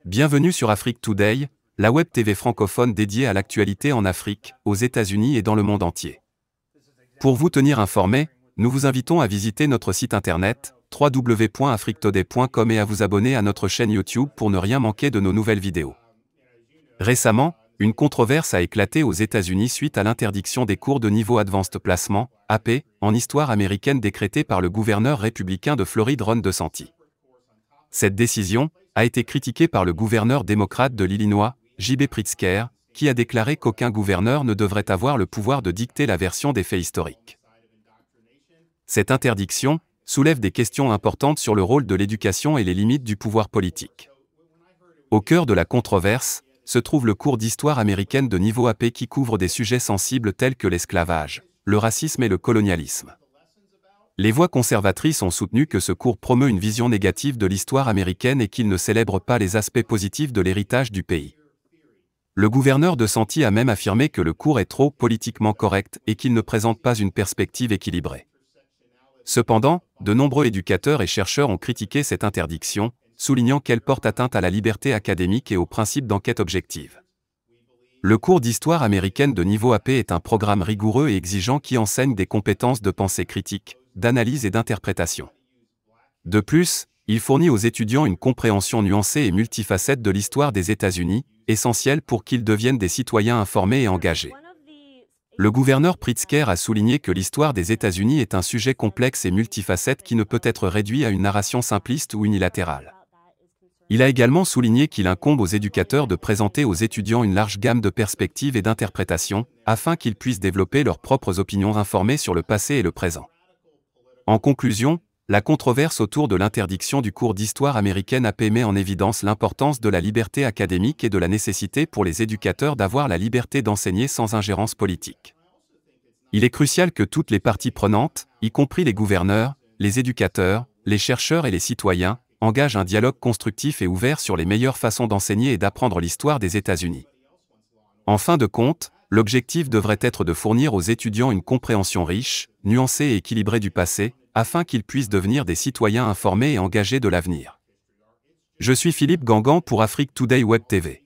Bienvenue sur Afrique Today, la web TV francophone dédiée à l'actualité en Afrique, aux États-Unis et dans le monde entier. Pour vous tenir informé, nous vous invitons à visiter notre site internet www.afriquetoday.com et à vous abonner à notre chaîne YouTube pour ne rien manquer de nos nouvelles vidéos. Récemment, une controverse a éclaté aux États-Unis suite à l'interdiction des cours de niveau Advanced Placement, AP, en histoire américaine décrétée par le gouverneur républicain de Floride Ron DeSantis. Cette décision a été critiquée par le gouverneur démocrate de l'Illinois, J.B. Pritzker, qui a déclaré qu'aucun gouverneur ne devrait avoir le pouvoir de dicter la version des faits historiques. Cette interdiction soulève des questions importantes sur le rôle de l'éducation et les limites du pouvoir politique. Au cœur de la controverse se trouve le cours d'histoire américaine de niveau AP qui couvre des sujets sensibles tels que l'esclavage, le racisme et le colonialisme. Les voix conservatrices ont soutenu que ce cours promeut une vision négative de l'histoire américaine et qu'il ne célèbre pas les aspects positifs de l'héritage du pays. Le gouverneur DeSantis a même affirmé que le cours est trop politiquement correct et qu'il ne présente pas une perspective équilibrée. Cependant, de nombreux éducateurs et chercheurs ont critiqué cette interdiction, soulignant qu'elle porte atteinte à la liberté académique et au principe d'enquête objective. Le cours d'histoire américaine de niveau AP est un programme rigoureux et exigeant qui enseigne des compétences de pensée critique, d'analyse et d'interprétation. De plus, il fournit aux étudiants une compréhension nuancée et multifacette de l'histoire des États-Unis, essentielle pour qu'ils deviennent des citoyens informés et engagés. Le gouverneur Pritzker a souligné que l'histoire des États-Unis est un sujet complexe et multifacette qui ne peut être réduit à une narration simpliste ou unilatérale. Il a également souligné qu'il incombe aux éducateurs de présenter aux étudiants une large gamme de perspectives et d'interprétations, afin qu'ils puissent développer leurs propres opinions informées sur le passé et le présent. En conclusion, la controverse autour de l'interdiction du cours d'histoire américaine AP met en évidence l'importance de la liberté académique et de la nécessité pour les éducateurs d'avoir la liberté d'enseigner sans ingérence politique. Il est crucial que toutes les parties prenantes, y compris les gouverneurs, les éducateurs, les chercheurs et les citoyens, engagent un dialogue constructif et ouvert sur les meilleures façons d'enseigner et d'apprendre l'histoire des États-Unis. En fin de compte, l'objectif devrait être de fournir aux étudiants une compréhension riche, nuancée et équilibrée du passé, afin qu'ils puissent devenir des citoyens informés et engagés de l'avenir. Je suis Philippe Gangan pour Afrique Today Web TV.